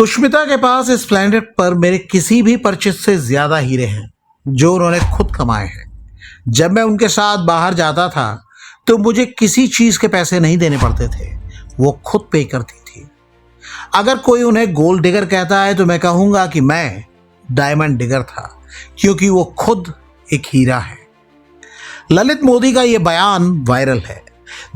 सुष्मिता के पास इस प्लेनेट पर मेरे किसी भी परचेज से ज्यादा हीरे हैं जो उन्होंने खुद कमाए हैं। जब मैं उनके साथ बाहर जाता था तो मुझे किसी चीज के पैसे नहीं देने पड़ते थे, वो खुद पे करती थी। अगर कोई उन्हें गोल्ड डिगर कहता है तो मैं कहूंगा कि मैं डायमंड डिगर था, क्योंकि वो खुद एक हीरा है। ललित मोदी का ये बयान वायरल है।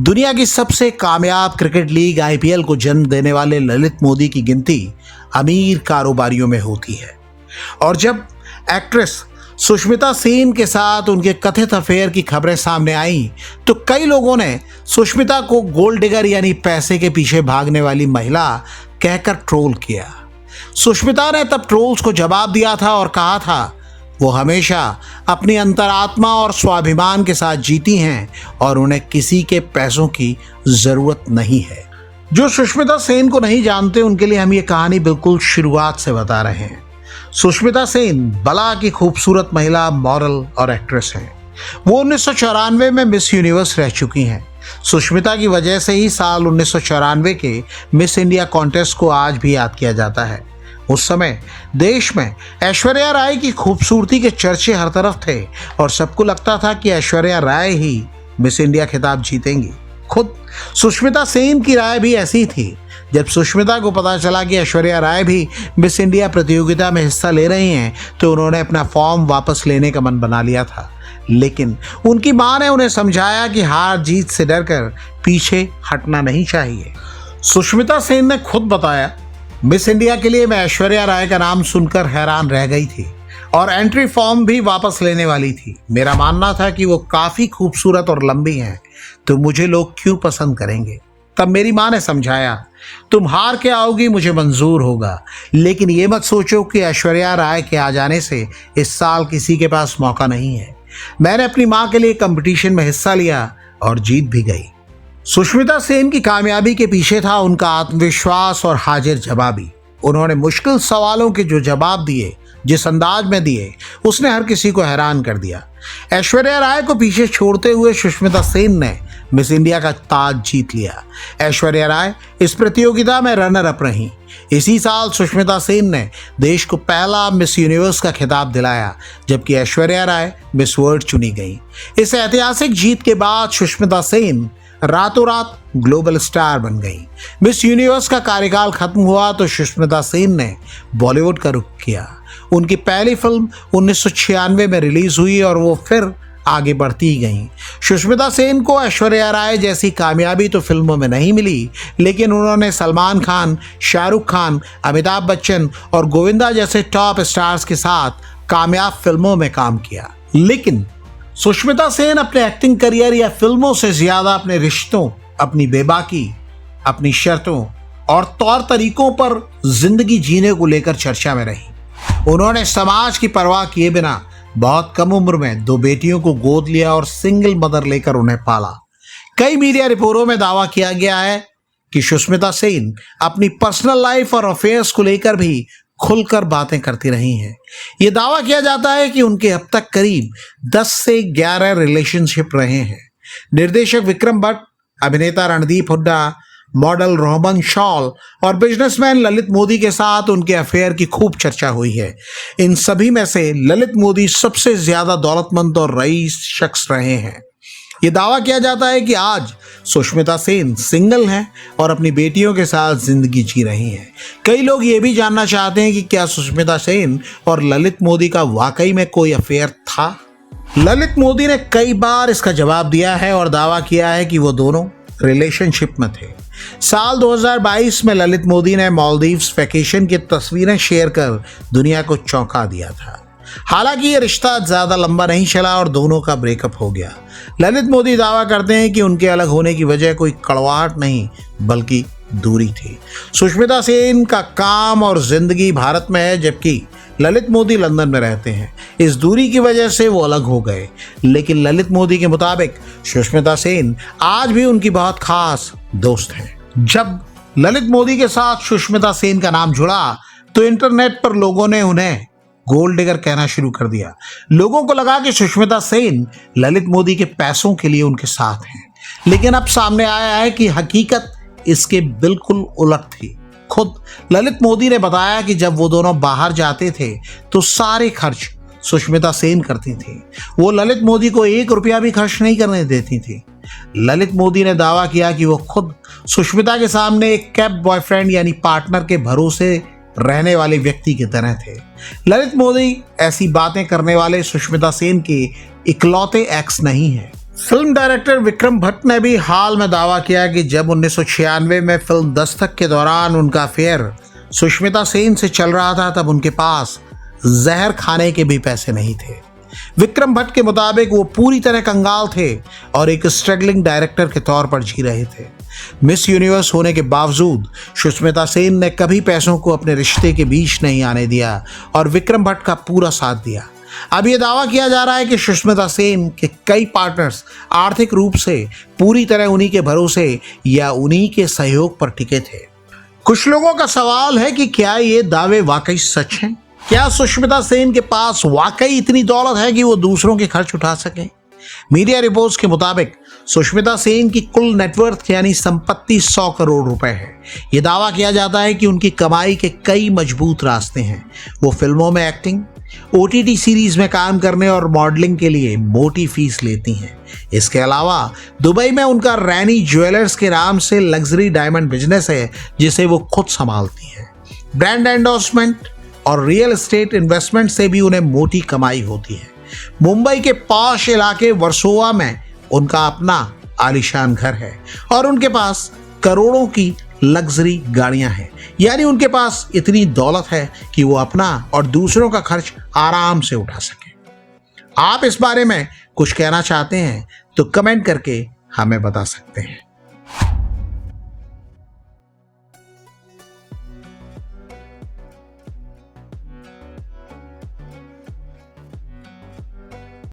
दुनिया की सबसे कामयाब क्रिकेट लीग आईपीएल को जन्म देने वाले ललित मोदी की गिनती अमीर कारोबारियों में होती है। और जब एक्ट्रेस सुष्मिता सेन के साथ उनके कथित अफेयर की खबरें सामने आईं तो कई लोगों ने सुष्मिता को गोल्ड डिगर यानी पैसे के पीछे भागने वाली महिला कहकर ट्रोल किया। सुष्मिता ने तब ट्रोल्स को जवाब दिया था और कहा था वो हमेशा अपनी अंतरात्मा और स्वाभिमान के साथ जीती हैं और उन्हें किसी के पैसों की जरूरत नहीं है। जो सुष्मिता सेन को नहीं जानते उनके लिए हम ये कहानी बिल्कुल शुरुआत से बता रहे हैं। सुष्मिता सेन बला की खूबसूरत महिला, मॉडल और एक्ट्रेस हैं। वो 1994 में मिस यूनिवर्स रह चुकी हैं। सुष्मिता की वजह से ही साल 1994 के मिस इंडिया कॉन्टेस्ट को आज भी याद किया जाता है। उस समय देश में ऐश्वर्या राय की खूबसूरती के चर्चे हर तरफ थे और सबको लगता था कि ऐश्वर्या राय ही मिस इंडिया खिताब जीतेंगी। खुद सुष्मिता सेन की राय भी ऐसी थी। जब सुष्मिता को पता चला कि ऐश्वर्या राय भी मिस इंडिया प्रतियोगिता में हिस्सा ले रही हैं तो उन्होंने अपना फॉर्म वापस लेने का मन बना लिया था, लेकिन उनकी मां ने उन्हें समझाया कि हार जीत से डरकर पीछे हटना नहीं चाहिए। सुष्मिता सेन ने खुद बताया, मिस इंडिया के लिए मैं ऐश्वर्या राय का नाम सुनकर हैरान रह गई थी और एंट्री फॉर्म भी वापस लेने वाली थी। मेरा मानना था कि वो काफी खूबसूरत और लंबी हैं, तो मुझे लोग क्यों पसंद करेंगे। तब मेरी मां ने समझाया, तुम हार के आओगी मुझे मंजूर होगा, लेकिन ये मत सोचो कि ऐश्वर्या राय के आ जाने से इस साल किसी के पास मौका नहीं है। मैंने अपनी मां के लिए कंपटीशन में हिस्सा लिया और जीत भी गई। सुष्मिता सेन की कामयाबी के पीछे था उनका आत्मविश्वास और हाजिर जवाबी। उन्होंने मुश्किल सवालों के जो जवाब दिए, जिस अंदाज में दिए, उसने हर किसी को हैरान कर दिया। ऐश्वर्या राय को पीछे छोड़ते हुए सुष्मिता सेन ने मिस इंडिया का ताज जीत लिया। ऐश्वर्या राय इस प्रतियोगिता में रनर अप रही। इसी साल सुष्मिता सेन ने देश को पहला मिस यूनिवर्स का खिताब दिलाया, जबकि ऐश्वर्या राय मिस वर्ल्ड चुनी गई। इस ऐतिहासिक जीत के बाद सुष्मिता सेन रातों रात ग्लोबल स्टार बन गई। मिस यूनिवर्स का कार्यकाल खत्म हुआ तो सुष्मिता सेन ने बॉलीवुड का रुख किया। उनकी पहली फिल्म 1996 में रिलीज हुई और वो फिर आगे बढ़ती ही गई। सुष्मिता सेन को ऐश्वर्या राय जैसी कामयाबी तो फिल्मों में नहीं मिली, लेकिन उन्होंने सलमान खान, शाहरुख खान, अमिताभ बच्चन और गोविंदा जैसे टॉप स्टार्स के साथ कामयाब फिल्मों में काम किया। लेकिन सुष्मिता सेन अपने एक्टिंग करियर या फिल्मों से ज्यादा अपने रिश्तों, अपनी बेबाकी, अपनी शर्तों और तौर तरीकों पर जिंदगी जीने को लेकर चर्चा में रही। उन्होंने समाज की परवाह किए बिना बहुत कम उम्र में 2 बेटियों को गोद लिया और सिंगल मदर लेकर उन्हें पाला। कई मीडिया रिपोर्टों में दावा किया गया है कि सुष्मिता सेन अपनी पर्सनल लाइफ और अफेयर्स को लेकर भी खुलकर बातें करती रही हैं। यह दावा किया जाता है कि उनके अब तक करीब 10 से 11 रिलेशनशिप रहे हैं। निर्देशक विक्रम भट्ट, अभिनेता रणदीप हुड्डा, मॉडल रोहमन शॉल और बिजनेसमैन ललित मोदी के साथ उनके अफेयर की खूब चर्चा हुई है। इन सभी में से ललित मोदी सबसे ज्यादा दौलतमंद और रईस शख्स रहे हैं। ये दावा किया जाता है कि आज सुष्मिता सेन सिंगल हैं और अपनी बेटियों के साथ जिंदगी जी रही हैं। कई लोग ये भी जानना चाहते हैं कि क्या सुष्मिता सेन और ललित मोदी का वाकई में कोई अफेयर था। ललित मोदी ने कई बार इसका जवाब दिया है और दावा किया है कि वो दोनों रिलेशनशिप में थे। साल 2022 में ललित मोदी ने मालदीव्स वैकेशन की तस्वीरें शेयर कर दुनिया को चौंका दिया था। हालांकि ये रिश्ता ज्यादा लंबा नहीं चला और दोनों का ब्रेकअप हो गया। ललित मोदी दावा करते हैं कि उनके अलग होने की वजह कोई कड़वाहट नहीं बल्कि दूरी थी। सुष्मिता सेन का काम और जिंदगी भारत में है, जबकि ललित मोदी लंदन में रहते हैं। इस दूरी की वजह से वो अलग हो गए, लेकिन ललित मोदी के मुताबिक सुष्मिता सेन आज भी उनकी बहुत खास दोस्त है। जब ललित मोदी के साथ सुष्मिता सेन का नाम जुड़ा तो इंटरनेट पर लोगों ने उन्हें गोल्ड डिगर कहना शुरू कर दिया। लोगों को लगा कि सुष्मिता सेन ललित मोदी के पैसों के लिए उनके साथ हैं, लेकिन अब सामने आया है कि हकीकत इसके बिल्कुल उलट थी। खुद ललित मोदी ने बताया कि जब वो दोनों बाहर जाते थे तो सारे खर्च सुष्मिता सेन करती थी। वो ललित मोदी को 1 रुपया भी खर्च नहीं करने देती थी। ललित मोदी ने दावा किया कि वो खुद सुष्मिता के सामने एक कैप बॉयफ्रेंड यानी पार्टनर के भरोसे रहने वाले व्यक्ति की तरह थे। ललित मोदी ऐसी बातें करने वाले सुष्मिता सेन के इकलौते एक्स नहीं है। फिल्म डायरेक्टर विक्रम भट्ट ने भी हाल में दावा किया कि जब 1996 में फिल्म दस्तक के दौरान उनका अफेयर सुष्मिता सेन से चल रहा था तब उनके पास जहर खाने के भी पैसे नहीं थे। विक्रम भट्ट के मुताबिक वो पूरी तरह कंगाल थे और एक स्ट्रगलिंग डायरेक्टर के तौर पर जी रहे थे। मिस यूनिवर्स होने के बावजूद सुष्मिता सेन ने कभी पैसों को अपने रिश्ते के बीच नहीं आने दिया और विक्रम भट्ट का पूरा साथ दिया। अब यह दावा किया जा रहा है कि सुष्मिता सेन के कई पार्टनर्स आर्थिक रूप से पूरी तरह उन्हीं के भरोसे या उन्हीं के सहयोग पर टिके थे। कुछ लोगों का सवाल है कि क्या ये दावे वाकई सच हैं? क्या सुष्मिता सेन के पास वाकई इतनी दौलत है कि वो दूसरों के खर्च उठा सकें? मीडिया रिपोर्ट्स के मुताबिक सुष्मिता सेन की कुल नेटवर्थ यानी संपत्ति 100 करोड़ रुपए है। यह दावा किया जाता है कि उनकी कमाई के कई मजबूत रास्ते हैं। वो फिल्मों में एक्टिंग, OTT सीरीज में काम करने और मॉडलिंग के लिए मोटी फीस लेती हैं। इसके अलावा दुबई में उनका रैनी ज्वेलर्स के नाम से लग्जरी डायमंड बिजनेस है जिसे वो खुद संभालती हैं। ब्रांड एंडोर्समेंट और रियल एस्टेट इन्वेस्टमेंट से भी उन्हें मोटी कमाई होती है। मुंबई के पॉश इलाके वर्सोवा में उनका अपना आलीशान घर है और उनके पास करोड़ों की लग्जरी गाड़ियां हैं। यानी उनके पास इतनी दौलत है कि वो अपना और दूसरों का खर्च आराम से उठा सके। आप इस बारे में कुछ कहना चाहते हैं तो कमेंट करके हमें बता सकते हैं।